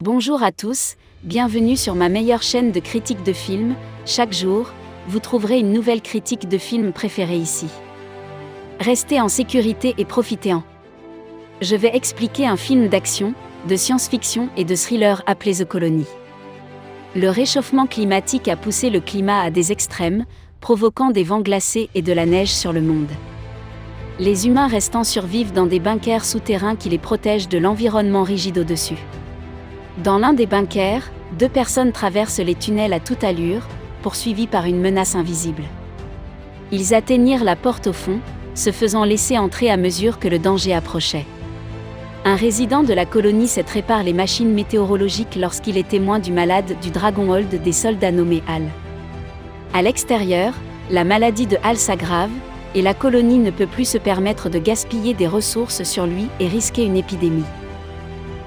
Bonjour à tous, bienvenue sur ma meilleure chaîne de critique de films. Chaque jour, vous trouverez une nouvelle critique de film préféré ici. Restez en sécurité et profitez-en. Je vais expliquer un film d'action, de science-fiction et de thriller appelé The Colony. Le réchauffement climatique a poussé le climat à des extrêmes, provoquant des vents glacés et de la neige sur le monde. Les humains restants survivent dans des bunkers souterrains qui les protègent de l'environnement rigide au-dessus. Dans l'un des bunkers, 2 personnes traversent les tunnels à toute allure, poursuivies par une menace invisible. Ils atteignirent la porte au fond, se faisant laisser entrer à mesure que le danger approchait. Un résident de la colonie Sept répare les machines météorologiques lorsqu'il est témoin du malade du Dragonhold des soldats nommé Hal. À l'extérieur, la maladie de Hal s'aggrave, et la colonie ne peut plus se permettre de gaspiller des ressources sur lui et risquer une épidémie.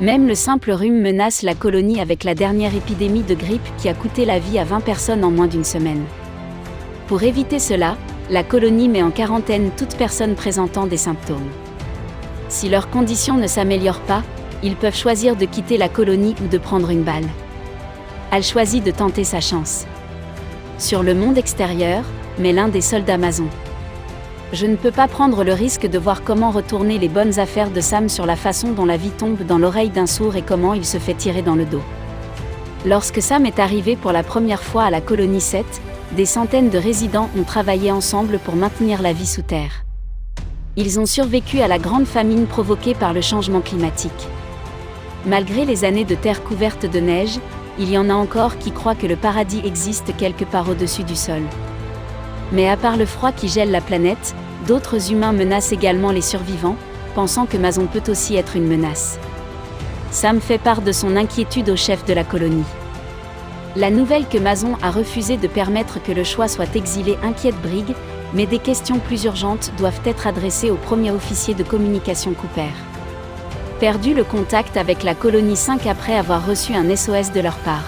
Même le simple rhume menace la colonie avec la dernière épidémie de grippe qui a coûté la vie à 20 personnes en moins d'une semaine. Pour éviter cela, la colonie met en quarantaine toute personne présentant des symptômes. Si leurs conditions ne s'améliorent pas, ils peuvent choisir de quitter la colonie ou de prendre une balle. Hal choisit de tenter sa chance. Sur le monde extérieur, mais l'un des soldats maçons. Je ne peux pas prendre le risque de voir comment retourner les bonnes affaires de Sam sur la façon dont la vie tombe dans l'oreille d'un sourd et comment il se fait tirer dans le dos. Lorsque Sam est arrivé pour la première fois à la colonie 7, des centaines de résidents ont travaillé ensemble pour maintenir la vie sous terre. Ils ont survécu à la grande famine provoquée par le changement climatique. Malgré les années de terre couverte de neige, il y en a encore qui croient que le paradis existe quelque part au-dessus du sol. Mais à part le froid qui gèle la planète, d'autres humains menacent également les survivants, pensant que Mason peut aussi être une menace. Sam fait part de son inquiétude au chef de la colonie. La nouvelle que Mason a refusé de permettre que le choix soit exilé inquiète Brig, mais des questions plus urgentes doivent être adressées au premier officier de communication Cooper. Perdu le contact avec la colonie 5 après avoir reçu un SOS de leur part.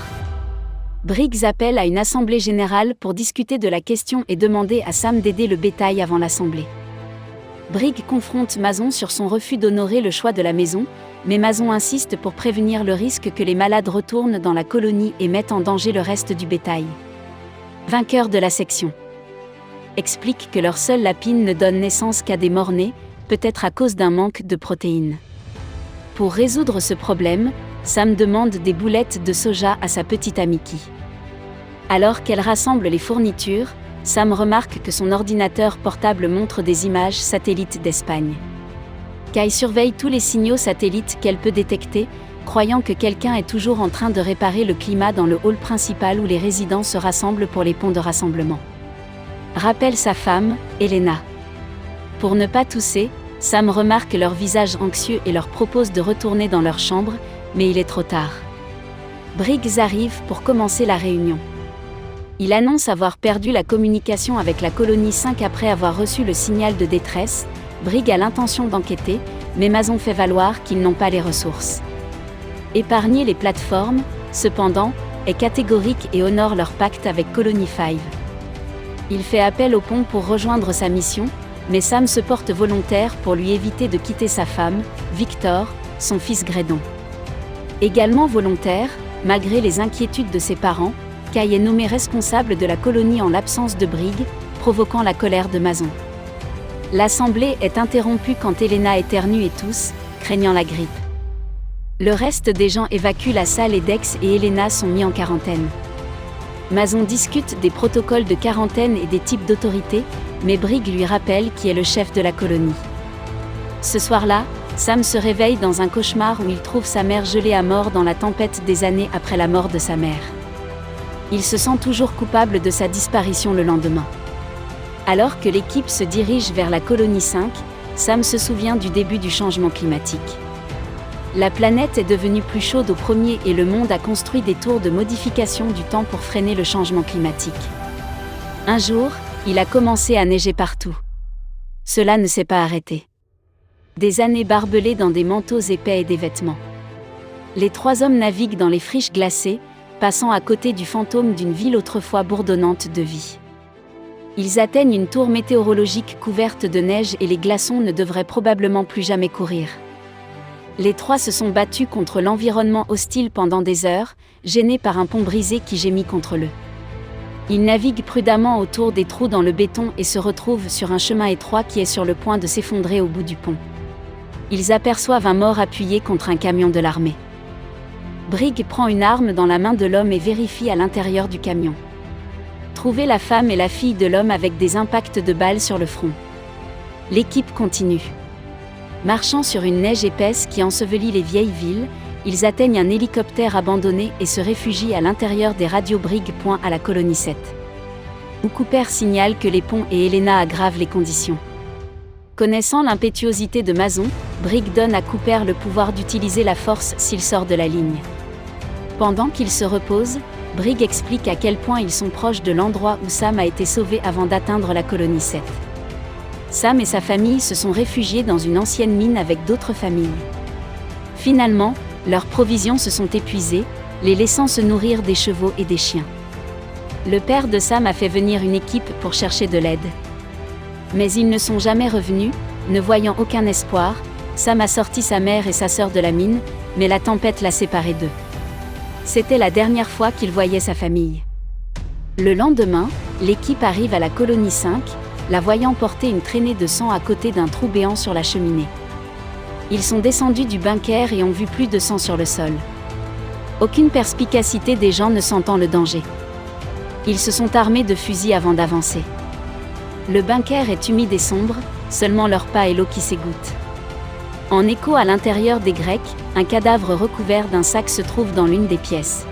Briggs appelle à une assemblée générale pour discuter de la question et demander à Sam d'aider le bétail avant l'assemblée. Briggs confronte Mason sur son refus d'honorer le choix de la maison, mais Mason insiste pour prévenir le risque que les malades retournent dans la colonie et mettent en danger le reste du bétail. Vainqueur de la section. Explique que leur seule lapine ne donne naissance qu'à des morts-nés, peut-être à cause d'un manque de protéines. Pour résoudre ce problème, Sam demande des boulettes de soja à sa petite amie Kai. Alors qu'elle rassemble les fournitures, Sam remarque que son ordinateur portable montre des images satellites d'Espagne. Kai surveille tous les signaux satellites qu'elle peut détecter, croyant que quelqu'un est toujours en train de réparer le climat dans le hall principal où les résidents se rassemblent pour les ponts de rassemblement. Rappelle sa femme, Elena. Pour ne pas tousser, Sam remarque leur visage anxieux et leur propose de retourner dans leur chambre, mais il est trop tard. Briggs arrive pour commencer la réunion. Il annonce avoir perdu la communication avec la colonie 5 après avoir reçu le signal de détresse. Briggs a l'intention d'enquêter, mais Mason fait valoir qu'ils n'ont pas les ressources. Épargner les plateformes, cependant, est catégorique et honore leur pacte avec Colony 5. Il fait appel au pont pour rejoindre sa mission, mais Sam se porte volontaire pour lui éviter de quitter sa femme, Victor, son fils Graydon. Également volontaire, malgré les inquiétudes de ses parents, Kai est nommé responsable de la colonie en l'absence de Briggs, provoquant la colère de Mason. L'assemblée est interrompue quand Elena éternue et tousse, craignant la grippe. Le reste des gens évacue la salle et Dex et Elena sont mis en quarantaine. Mason discute des protocoles de quarantaine et des types d'autorité, mais Briggs lui rappelle qui est le chef de la colonie. Ce soir-là, Sam se réveille dans un cauchemar où il trouve sa mère gelée à mort dans la tempête des années après la mort de sa mère. Il se sent toujours coupable de sa disparition le lendemain. Alors que l'équipe se dirige vers la colonie 5, Sam se souvient du début du changement climatique. La planète est devenue plus chaude au premier et le monde a construit des tours de modification du temps pour freiner le changement climatique. Un jour, il a commencé à neiger partout. Cela ne s'est pas arrêté. Des années barbelées dans des manteaux épais et des vêtements. Les 3 hommes naviguent dans les friches glacées, passant à côté du fantôme d'une ville autrefois bourdonnante de vie. Ils atteignent une tour météorologique couverte de neige et les glaçons ne devraient probablement plus jamais courir. Les trois se sont battus contre l'environnement hostile pendant des heures, gênés par un pont brisé qui gémit contre eux. Ils naviguent prudemment autour des trous dans le béton et se retrouvent sur un chemin étroit qui est sur le point de s'effondrer au bout du pont. Ils aperçoivent un mort appuyé contre un camion de l'armée. Brigg prend une arme dans la main de l'homme et vérifie à l'intérieur du camion. Trouver la femme et la fille de l'homme avec des impacts de balles sur le front. L'équipe continue. Marchant sur une neige épaisse qui ensevelit les vieilles villes, ils atteignent un hélicoptère abandonné et se réfugient à l'intérieur des radios Brigg. À la colonie 7. Où Cooper signale que les ponts et Elena aggravent les conditions. Connaissant l'impétuosité de Mason, Brigg donne à Cooper le pouvoir d'utiliser la force s'il sort de la ligne. Pendant qu'il se repose, Brigg explique à quel point ils sont proches de l'endroit où Sam a été sauvé avant d'atteindre la colonie 7. Sam et sa famille se sont réfugiés dans une ancienne mine avec d'autres familles. Finalement, leurs provisions se sont épuisées, les laissant se nourrir des chevaux et des chiens. Le père de Sam a fait venir une équipe pour chercher de l'aide. Mais ils ne sont jamais revenus, ne voyant aucun espoir. Sam a sorti sa mère et sa sœur de la mine, mais la tempête l'a séparé d'eux. C'était la dernière fois qu'il voyait sa famille. Le lendemain, l'équipe arrive à la colonie 5, la voyant porter une traînée de sang à côté d'un trou béant sur la cheminée. Ils sont descendus du bunker et ont vu plus de sang sur le sol. Aucune perspicacité des gens ne sentant le danger. Ils se sont armés de fusils avant d'avancer. Le bunker est humide et sombre, seulement leurs pas et l'eau qui s'égouttent. En écho à l'intérieur des Grecs, un cadavre recouvert d'un sac se trouve dans l'une des pièces.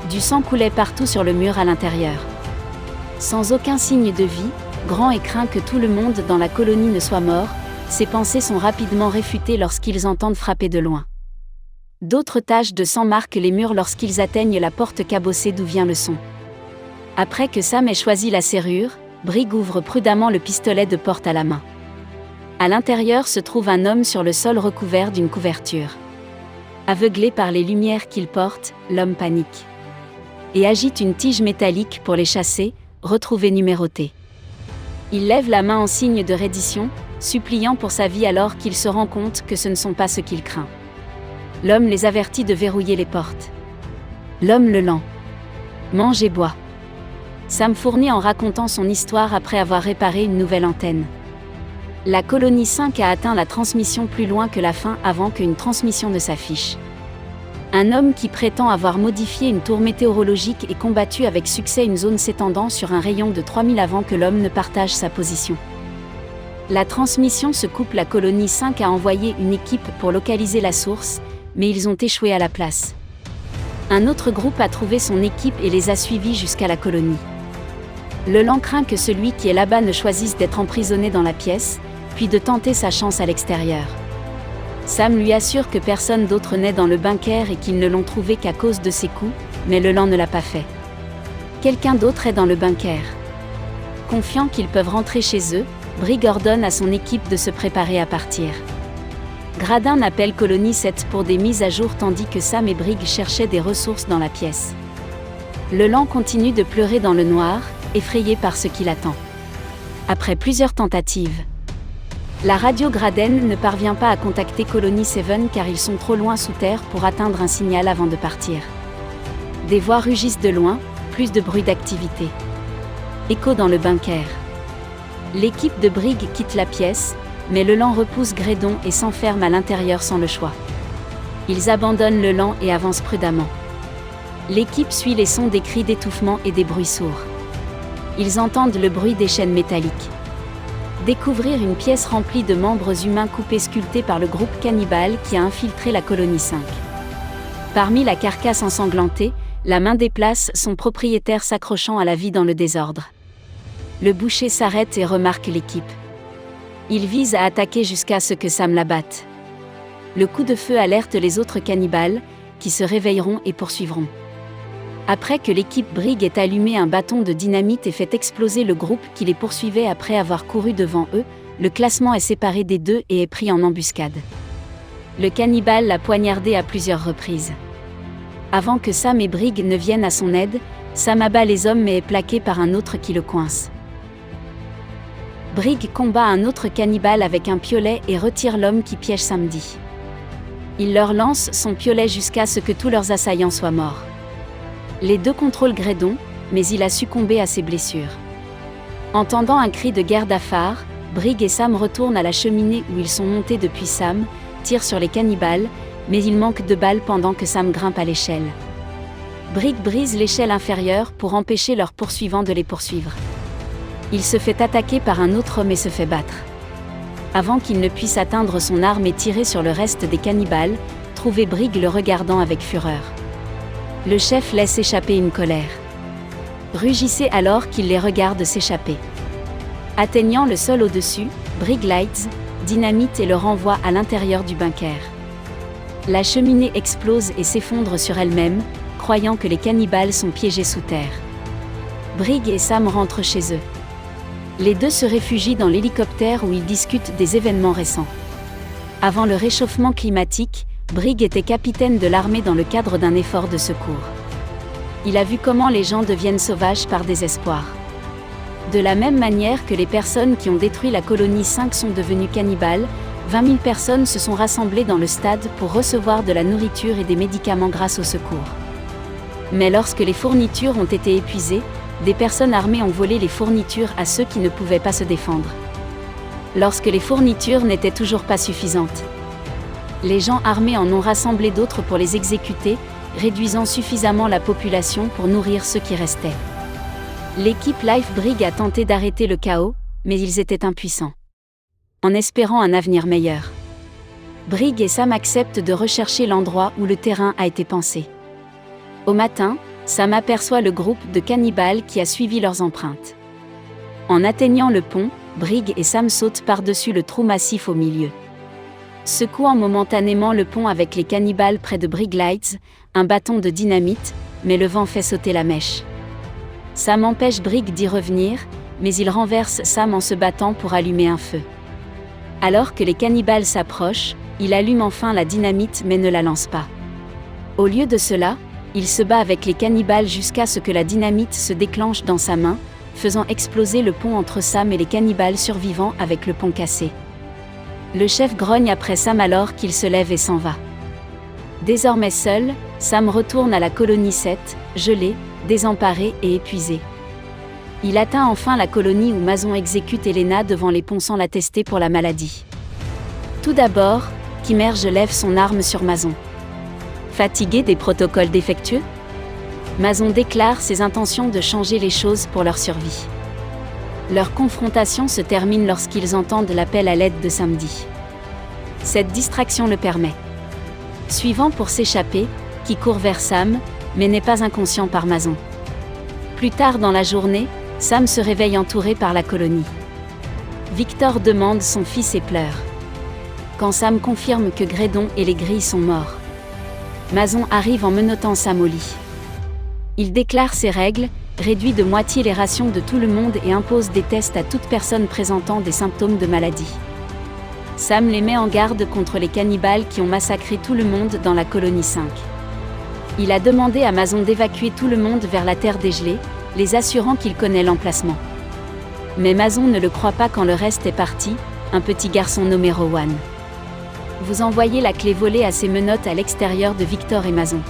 Du sang coulait partout sur le mur à l'intérieur. Sans aucun signe de vie, Grand et craint que tout le monde dans la colonie ne soit mort, ces pensées sont rapidement réfutées lorsqu'ils entendent frapper de loin. D'autres taches de sang marquent les murs lorsqu'ils atteignent la porte cabossée d'où vient le son. Après que Sam ait choisi la serrure, Brigg ouvre prudemment le pistolet de porte à la main. À l'intérieur se trouve un homme sur le sol recouvert d'une couverture. Aveuglé par les lumières qu'il porte, l'homme panique. Et agite une tige métallique pour les chasser, retrouvés numérotés. Il lève la main en signe de reddition, suppliant pour sa vie alors qu'il se rend compte que ce ne sont pas ceux qu'il craint. L'homme les avertit de verrouiller les portes. L'homme le lent. Mange et bois. Sam fournit en racontant son histoire après avoir réparé une nouvelle antenne. La colonie 5 a atteint la transmission plus loin que la fin avant qu'une transmission ne s'affiche. Un homme qui prétend avoir modifié une tour météorologique et combattu avec succès une zone s'étendant sur un rayon de 3000 avant que l'homme ne partage sa position. La transmission se coupe. La colonie 5 a envoyé une équipe pour localiser la source, mais ils ont échoué à la place. Un autre groupe a trouvé son équipe et les a suivis jusqu'à la colonie. Le lent craint que celui qui est là-bas ne choisisse d'être emprisonné dans la pièce, puis de tenter sa chance à l'extérieur. Sam lui assure que personne d'autre n'est dans le bunker et qu'ils ne l'ont trouvé qu'à cause de ses coups, mais le lent ne l'a pas fait. Quelqu'un d'autre est dans le bunker. Confiant qu'ils peuvent rentrer chez eux, Brigg ordonne à son équipe de se préparer à partir. Gradin appelle Colonie 7 pour des mises à jour tandis que Sam et Brigg cherchaient des ressources dans la pièce. Le lent continue de pleurer dans le noir, effrayé par ce qui l'attend. Après plusieurs tentatives, la radio Graden ne parvient pas à contacter Colonie 7 car ils sont trop loin sous terre pour atteindre un signal avant de partir. Des voix rugissent de loin, plus de bruit d'activité. Écho dans le bunker. L'équipe de Brigg quitte la pièce, mais le lent repousse Gredon et s'enferme à l'intérieur sans le choix. Ils abandonnent le lent et avancent prudemment. L'équipe suit les sons des cris d'étouffement et des bruits sourds. Ils entendent le bruit des chaînes métalliques. Découvrir une pièce remplie de membres humains coupés sculptés par le groupe cannibale qui a infiltré la colonie 5. Parmi la carcasse ensanglantée, la main déplace son propriétaire s'accrochant à la vie dans le désordre. Le boucher s'arrête et remarque l'équipe. Il vise à attaquer jusqu'à ce que Sam l'abatte. Le coup de feu alerte les autres cannibales, qui se réveilleront et poursuivront. Après que l'équipe Brigg ait allumé un bâton de dynamite et fait exploser le groupe qui les poursuivait après avoir couru devant eux, le classement est séparé des deux et est pris en embuscade. Le cannibale l'a poignardé à plusieurs reprises. Avant que Sam et Brigg ne viennent à son aide, Sam abat les hommes mais est plaqué par un autre qui le coince. Brigg combat un autre cannibale avec un piolet et retire l'homme qui piège Samedi. Il leur lance son piolet jusqu'à ce que tous leurs assaillants soient morts. Les deux contrôlent Graydon, mais il a succombé à ses blessures. Entendant un cri de guerre d'Afar, Brigg et Sam retournent à la cheminée où ils sont montés depuis. Sam tire sur les cannibales, mais il manque de balles pendant que Sam grimpe à l'échelle. Brigg brise l'échelle inférieure pour empêcher leurs poursuivants de les poursuivre. Il se fait attaquer par un autre homme et se fait battre. Avant qu'il ne puisse atteindre son arme et tirer sur le reste des cannibales, trouvez Brigg le regardant avec fureur. Le chef laisse échapper une colère. Rugissez alors qu'il les regarde s'échapper. Atteignant le sol au-dessus, Brigg Lights dynamite et le renvoie à l'intérieur du bunker. La cheminée explose et s'effondre sur elle-même, croyant que les cannibales sont piégés sous terre. Brigg et Sam rentrent chez eux. Les deux se réfugient dans l'hélicoptère où ils discutent des événements récents. Avant le réchauffement climatique, Brigg était capitaine de l'armée dans le cadre d'un effort de secours. Il a vu comment les gens deviennent sauvages par désespoir. De la même manière que les personnes qui ont détruit la colonie 5 sont devenues cannibales, 20 000 personnes se sont rassemblées dans le stade pour recevoir de la nourriture et des médicaments grâce au secours. Mais lorsque les fournitures ont été épuisées, des personnes armées ont volé les fournitures à ceux qui ne pouvaient pas se défendre. Lorsque les fournitures n'étaient toujours pas suffisantes, les gens armés en ont rassemblé d'autres pour les exécuter, réduisant suffisamment la population pour nourrir ceux qui restaient. L'équipe Life Brigg a tenté d'arrêter le chaos, mais ils étaient impuissants. En espérant un avenir meilleur, Brigg et Sam acceptent de rechercher l'endroit où le terrain a été pensé. Au matin, Sam aperçoit le groupe de cannibales qui a suivi leurs empreintes. En atteignant le pont, Brigg et Sam sautent par-dessus le trou massif au milieu. Secouant momentanément le pont avec les cannibales près de Brigg Lights, un bâton de dynamite, mais le vent fait sauter la mèche. Sam empêche Brigg d'y revenir, mais il renverse Sam en se battant pour allumer un feu. Alors que les cannibales s'approchent, il allume enfin la dynamite mais ne la lance pas. Au lieu de cela, il se bat avec les cannibales jusqu'à ce que la dynamite se déclenche dans sa main, faisant exploser le pont entre Sam et les cannibales survivants avec le pont cassé. Le chef grogne après Sam alors qu'il se lève et s'en va. Désormais seul, Sam retourne à la colonie 7, gelé, désemparé et épuisé. Il atteint enfin la colonie où Mason exécute Elena devant les ponts sans la tester pour la maladie. Tout d'abord, Kimmerge lève son arme sur Mason. Fatigué des protocoles défectueux, Mason déclare ses intentions de changer les choses pour leur survie. Leur confrontation se termine lorsqu'ils entendent l'appel à l'aide de Samedi. Cette distraction le permet. Suivant pour s'échapper, qui court vers Sam, mais n'est pas inconscient par Mason. Plus tard dans la journée, Sam se réveille entouré par la colonie. Victor demande son fils et pleure. Quand Sam confirme que Graydon et les grilles sont morts, Mason arrive en menottant Sam au lit. Il déclare ses règles, réduit de moitié les rations de tout le monde et impose des tests à toute personne présentant des symptômes de maladie. Sam les met en garde contre les cannibales qui ont massacré tout le monde dans la colonie 5. Il a demandé à Mason d'évacuer tout le monde vers la terre dégelée, les assurant qu'il connaît l'emplacement. Mais Mason ne le croit pas quand le reste est parti, un petit garçon nommé Rowan. Vous envoyez la clé volée à ses menottes à l'extérieur de Victor et Mason.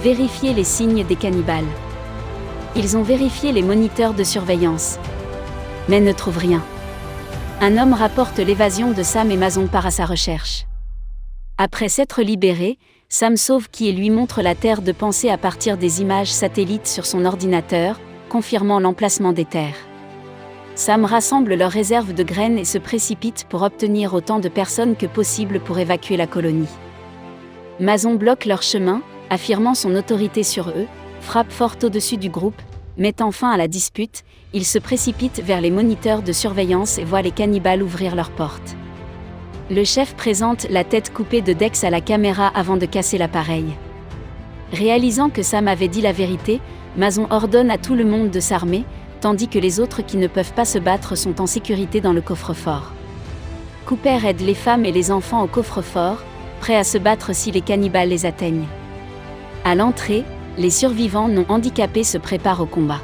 Vérifiez les signes des cannibales. Ils ont vérifié les moniteurs de surveillance, mais ne trouvent rien. Un homme rapporte l'évasion de Sam et Mason part à sa recherche. Après s'être libéré, Sam sauve qui et lui montre la terre de pensée à partir des images satellites sur son ordinateur, confirmant l'emplacement des terres. Sam rassemble leurs réserves de graines et se précipite pour obtenir autant de personnes que possible pour évacuer la colonie. Mason bloque leur chemin, affirmant son autorité sur eux, frappe fort au-dessus du groupe, mettant fin à la dispute, il se précipite vers les moniteurs de surveillance et voit les cannibales ouvrir leurs portes. Le chef présente la tête coupée de Dex à la caméra avant de casser l'appareil. Réalisant que Sam avait dit la vérité, Mason ordonne à tout le monde de s'armer, tandis que les autres qui ne peuvent pas se battre sont en sécurité dans le coffre-fort. Cooper aide les femmes et les enfants au coffre-fort, prêts à se battre si les cannibales les atteignent. À l'entrée, les survivants non handicapés se préparent au combat.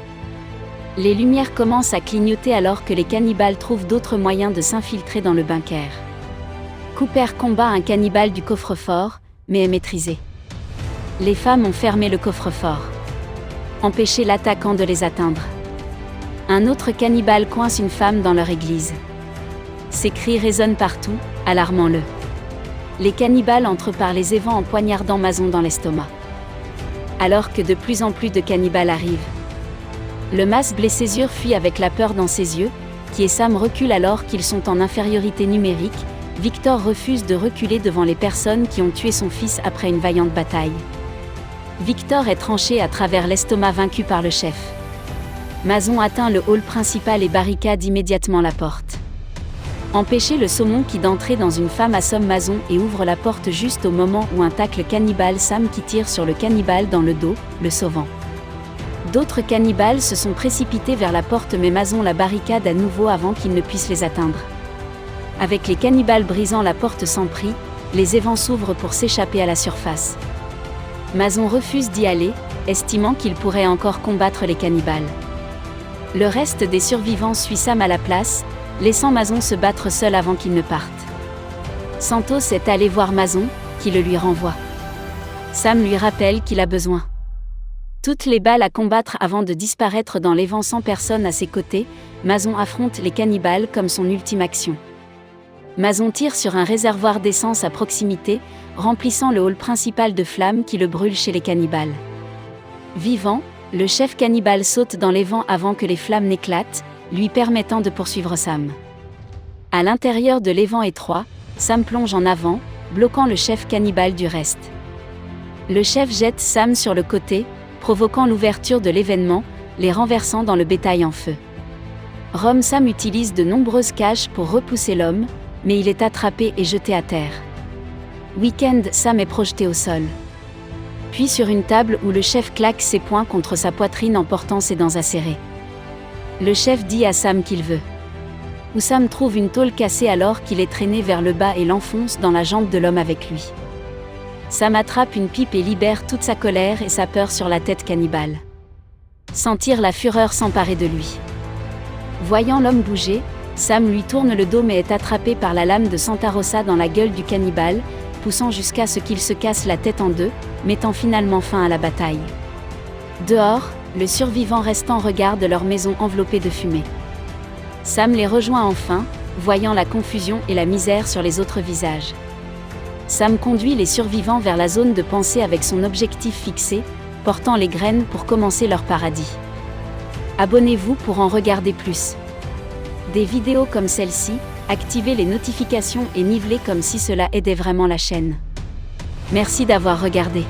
Les lumières commencent à clignoter alors que les cannibales trouvent d'autres moyens de s'infiltrer dans le bunker. Cooper combat un cannibale du coffre-fort, mais est maîtrisé. Les femmes ont fermé le coffre-fort. Empêché l'attaquant de les atteindre. Un autre cannibale coince une femme dans leur église. Ses cris résonnent partout, alarmant-le. Les cannibales entrent par les évents en poignardant Mason dans l'estomac. Alors que de plus en plus de cannibales arrivent. Le mas Blessésure fuit avec la peur dans ses yeux, qui et Sam reculent alors qu'ils sont en infériorité numérique. Victor refuse de reculer devant les personnes qui ont tué son fils après une vaillante bataille. Victor est tranché à travers l'estomac vaincu par le chef. Mason atteint le hall principal et barricade immédiatement la porte. Empêcher le saumon qui d'entrer dans une femme assomme Mason et ouvre la porte juste au moment où un tacle cannibale Sam qui tire sur le cannibale dans le dos, le sauvant. D'autres cannibales se sont précipités vers la porte mais Mason la barricade à nouveau avant qu'ils ne puissent les atteindre. Avec les cannibales brisant la porte sans prix, les évents s'ouvrent pour s'échapper à la surface. Mason refuse d'y aller, estimant qu'il pourrait encore combattre les cannibales. Le reste des survivants suit Sam à la place, laissant Mason se battre seul avant qu'il ne parte. Santos est allé voir Mason, qui le lui renvoie. Sam lui rappelle qu'il a besoin. Toutes les balles à combattre avant de disparaître dans l'évent sans personne à ses côtés, Mason affronte les cannibales comme son ultime action. Mason tire sur un réservoir d'essence à proximité, remplissant le hall principal de flammes qui le brûle chez les cannibales. Vivant, le chef cannibale saute dans les vents avant que les flammes n'éclatent, lui permettant de poursuivre Sam. À l'intérieur de l'évent étroit, Sam plonge en avant, bloquant le chef cannibale du reste. Le chef jette Sam sur le côté, provoquant l'ouverture de l'événement, les renversant dans le bétail en feu. Sam utilise de nombreuses cages pour repousser l'homme, mais il est attrapé et jeté à terre. Weekend, Sam est projeté au sol. Puis sur une table où le chef claque ses poings contre sa poitrine en portant ses dents acérées. Le chef dit à Sam qu'il veut. Où Sam trouve une tôle cassée alors qu'il est traîné vers le bas et l'enfonce dans la jambe de l'homme avec lui. Sam attrape une pipe et libère toute sa colère et sa peur sur la tête cannibale. Sentir la fureur s'emparer de lui. Voyant l'homme bouger, Sam lui tourne le dos mais est attrapé par la lame de Santa Rosa dans la gueule du cannibale, poussant jusqu'à ce qu'il se casse la tête en deux, mettant finalement fin à la bataille. Dehors, le survivant restant regarde leur maison enveloppée de fumée. Sam les rejoint enfin, voyant la confusion et la misère sur les autres visages. Sam conduit les survivants vers la zone de pensée avec son objectif fixé, portant les graines pour commencer leur paradis. Abonnez-vous pour en regarder plus. Des vidéos comme celle-ci, activez les notifications et nivelez comme si cela aidait vraiment la chaîne. Merci d'avoir regardé.